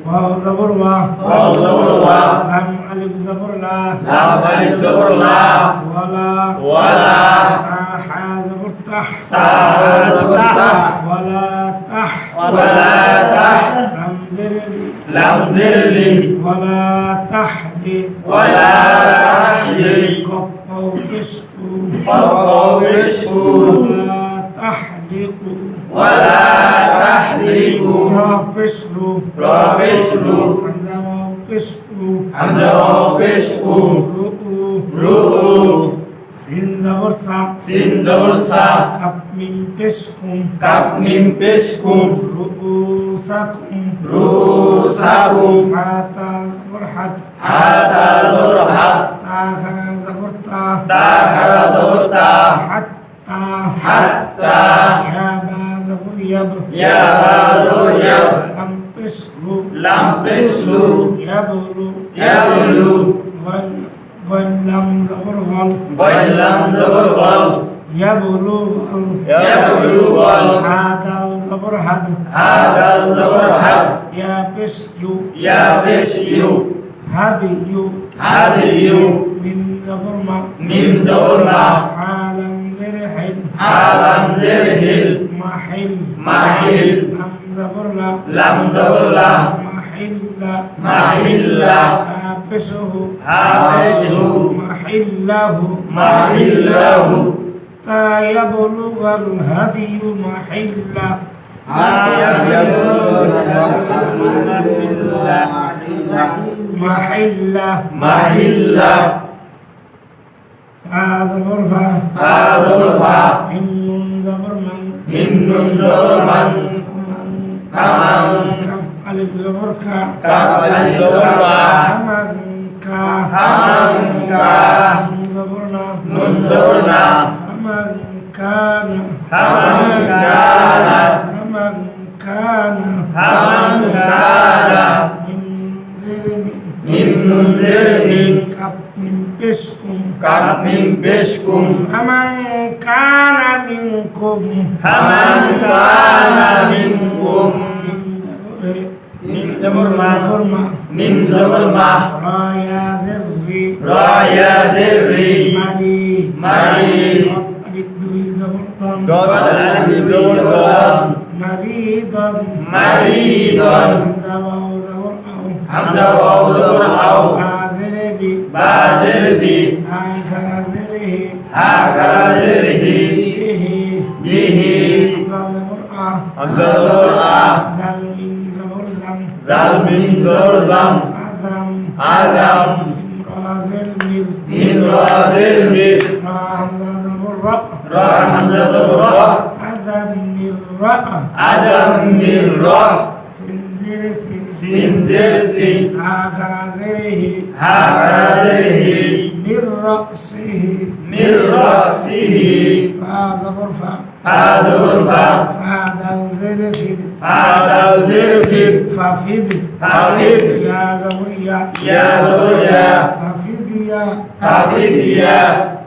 Wow জবর ওয়া wow জবর ওয়া লাম আলিফ জবর লা লাম আলিফ জবর লা ওয়ালা ওয়ালা হা জবর তাহ তা জবর তা ওয়ালা তাহ ওয়ালা তাহ লাম জের লি লাম জের লি ওয়ালা তাহলি ওয়ালা তাহলি কফ ওয়াও ইসকু ফাওবিশু ওয়ালা তাহলিকু ওয়ালা তাহলিকু রা পেশলু রাবিশু হামজা ওয়াও পেশকু হামজা ওয়াবিশু রুকু রুউ সিন জবর সা সিন জবর সা কাপ মিম পেশকুম কাপ মিম পেশকুম রুউসাকুম রুসাকুম হাতা জবর হাত হাতা জবর হাত তা খারা জবর তা তা খারা জবর তা হাত্তা হাত্তা ইয়া বা জবর ইয়াব ইয়া বা জবর ইয়াব লাম পেশলু লাম পেশলু ইয়াবলু ইয়াবলু গন লাম জবর গল বাইলাম জবর গল ইয়াবলু গল ইয়াবলু গল হাদাল জবর হাদ হাদাল জবর হাদ ইয়া পেশলু ইয়া পেশিউ হাদিয়ু হাদিয়ু মিম জবর মা মিম জবর মা আলাম জের হিল আলাম জের হিল মাহিল মাহিল লাম জবর লা লাম জবর লা মাহিল্লা মাহিল্লা হাফিসহু হাফিসহু মাহিল্লাহু মাহিল্লাহু তা ইয়াবলুগাল হাদিয়ু মাহিল্লা মাহিল্লা মাহিল্লা ফা জবর ফা ফা জবর ফা মিম নুন জবর মান মিম নুন জবর মান কামান কাফ আলিফ জবর খা কাফ আলিফ জবর কা হামান কা হামান কা নুন জবর না নুন জবর না হামান কানা হামান কানা হামান কানা হামান কানা মিম জের মিম মিম নুন জের মিম কাপ মিম পেশকুম কাফ মিম পেশকুম হামান কানা মিনকুম হামান কানা মিনকুম মিম জবর মিম জবর মা জবর মা মিম জবর মা রা ইয়া জের রি রা ইয়া জের রি মারি মারি আলিফ দুই জবর দন দত আলিফ জবর দন মারিদন মারিদন হামজা ওয়াও জবর আও হামজা ওয়াও জবর আও বা জের বি বা জের বি হা খারা জের হি হা খারা জের হি বিহি বিহি হামজা জবর আ হামজা জবর আ জাল মিম জবর জাম জাল মিম জবর জাম আদাম আদম মিম রা জের মির মিম রা জের মির রা হামজা জবর রা রা হামজা জবর রা আদাম মির রা আদম মির রা সিন জের সি সিন জের সি হা খারা জের হি হা খারা জের হি মির রাসিহি মির রাসিহি ফা জবর ফা হা জবর ফা ফা দাল জের ফিদ হা দাল জের ফিদ ফাফিদ হাফিদ ইয়া জবর ইয়া ইয়া জবর ইয়া ফাফিদিয়া হাফিদিয়া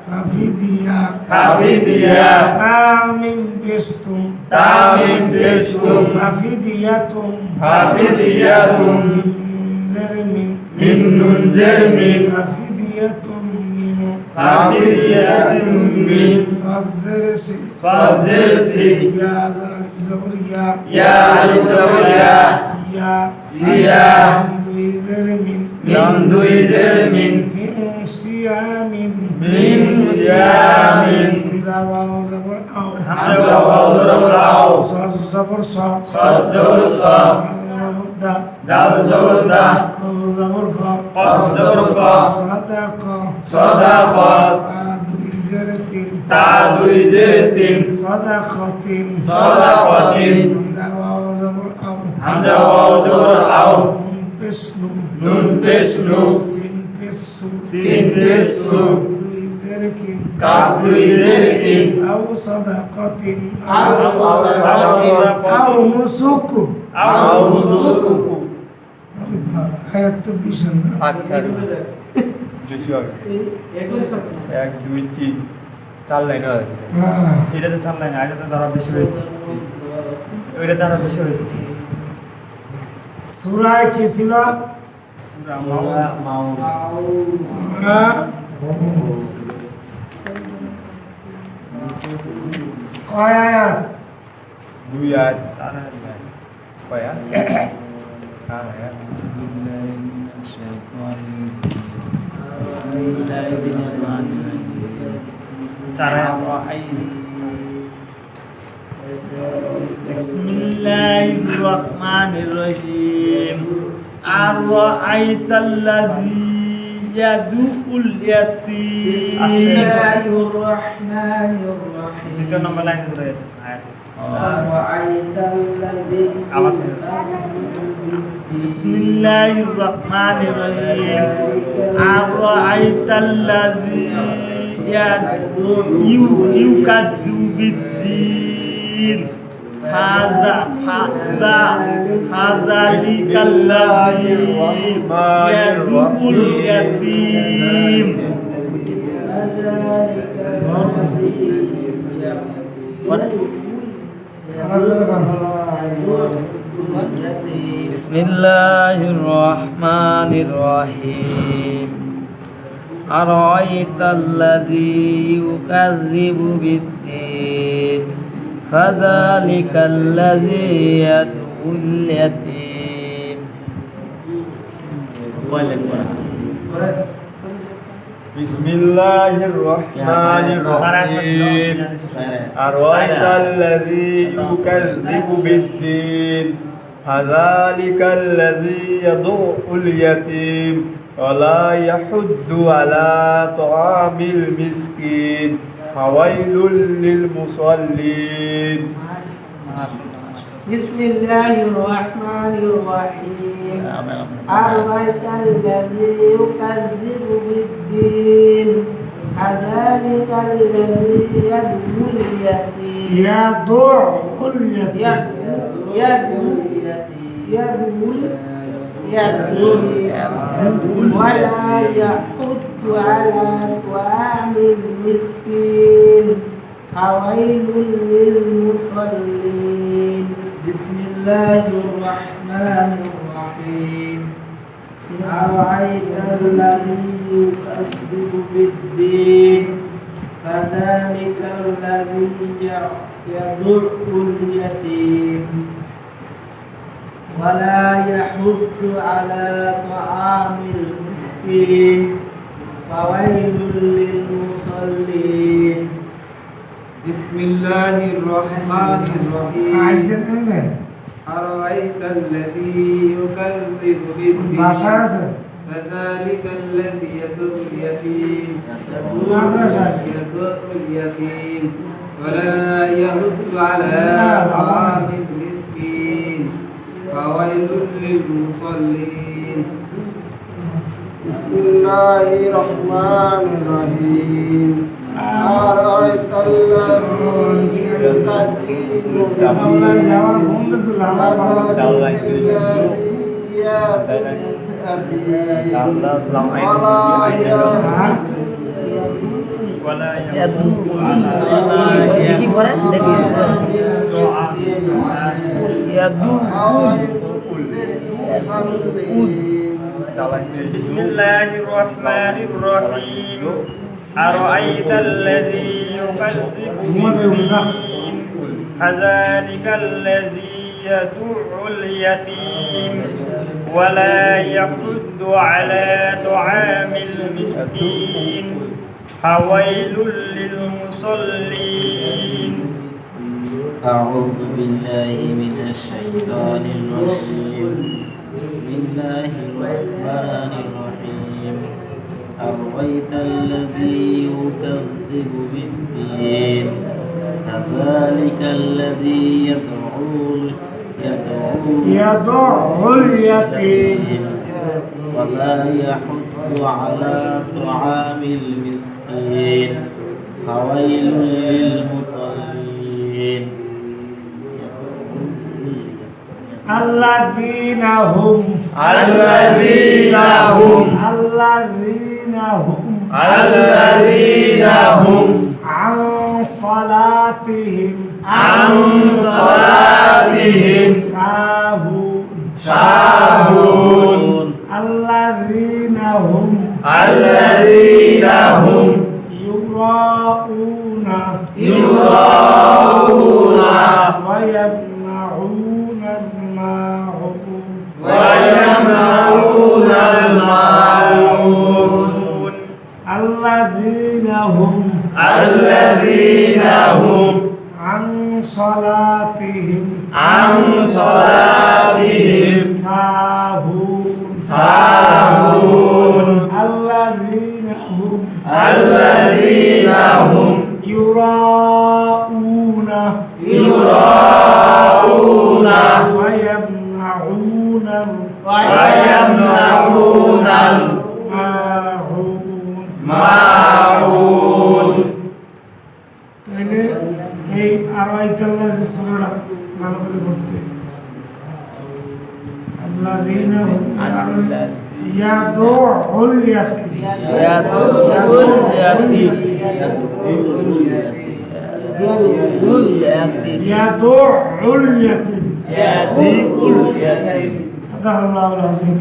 ফাফিদিয়া হাফিদিয়া তামিম পেস্তুম তামিম পেশকুম ফাফিদিয়াতুম হাফিদিয়াতুম মিম জের মিম মিম নুন জের মিম ফাফিদিয়াতুম মিম হাফিদিয়াতুম মিম সাজ জের সি সাদ জের সি ইয়া জবর ইয়া ইয়া আলিফ জবর ইয়া সিয়া সিয়া দুই জের মিম মিম দুই জের মিম মিম সিয়ামিন মিম সিয়ামিন হামজা ওয়াও জবর আও হামজা ওয়াও জবর আও সাজ জবর সা সাদ জবর সা জবর দা দাল জবর দা কব জবর ক কফ জবর ক সাদাক সাদাকাত দুই জের তিন তা দুই জের তিন সাদাকাতিন সাদাকাতিন হামজা ওয়াও জবর আও হামজা ওয়াও জবর আও নুন পেশনু নুন পেশনু সিন পেশু সিন পেশু দুই জের কিন কাফ দুই জের কিন আও সাদাকাতিন আও সাদাকাত আও নুসুকু আও নুসুকু আরে বাবা আয়াত তো বিশাল না বেশি হবে 1 2 3 4 লাইন আছে এটাতে 4 লাইন, এটাতে আরো বেশি হয়েছে, ওইটাতে আরো বেশি হয়েছে। সূরায় কি ছিল? সূরা মাউন হ্যাঁ? কয় আয়াত? 2 আয়াত 4 আয়াত কয় আয়াত 4 আয়াত Bismillahirrahmanirrahim. Ar-ra'aitalladzi yad'ul yatim. Bismillahirrahmanirrahim. Itu nomor lain sudah ya. Ar-ra'aitalladzi Awas ya. Bismillahirrahmanirrahim. Ar-ra'aitalladzi yukadzibu bid-din. Fadzalikalladzii yad'ul yatim. Bismillahirrahmanirrahim. Ara'aitalladzi yukadzibu bid-din. Fadzalikalladzii yad'ul yatim. Bismillahirrahmanirrahim. Ara'aitalladzi yukadzibu bid-din. Fadzalikalladzii yad'ul yatim wa la yahuddu 'ala ta'amil miskin. Fawailul lil musallin. Bismillahirrahmanirrahim. Ar-ra'aitalladzi yukadzibu bid-din. Fadzalikalladzii yad'ul yatim. يدعو اليتيم ولا يحض على طعام المسكين فويل للمصلين. بسم الله الرحمن الرحيم. أرأيت الذي يكذب بالدين فذلك الذي يدع اليتيم ولا يحض على طعام المسكين فويل للمصلين. بسم الله الرحمن الرحيم. عايزين هنا أرأيت الذي يكذب بالدين فذلك الذي يدع اليتيم ولا يحض على طعام المسكين فويل للمصلين. بسم الله الرحمن الرحيم. أرأيت الذي يستجيب Bismillahirrahmanirrahim. Ara'aitalladzi yukadzibu bid-din. Fadzalikalladzii yad'ul yatim wa la yahuddu 'ala ta'amil miskin. Fawailul lil musallin. أعوذ بالله من الشيطان الرجيم. بسم الله الرحمن الرحيم. أرأيت الذي يكذب بالدين فذلك الذي يدعو اليتيم ولا يحض على طعام المسكين فويل للمصلين. الذين هم عن صلاتهم ساهون সাহুন الذين هم আল্লাযীনা হুম يراءون ইউরাউনা ويمنعون الماعون ওয়া ইয়ামনাউনাল মাউন الذين هم আল্লাযীনা হুম عن صلاتهم আন সালাতিহিম ساهون সাহুন الذين هم আল্লাযীনা হুম يراءون ইউরাউনা ويمنعون ওয়া ইয়ামনাউনাল الماعون মাউন তাহলে এই আরাইতাল্লাহ সূরাটা ভালো করে পড়তে আল্লাযীনা হুম ইয়াদুউল ইয়াতীম ইয়াদুউল ইয়াতীম সাদাকাল্লাহুল আযীম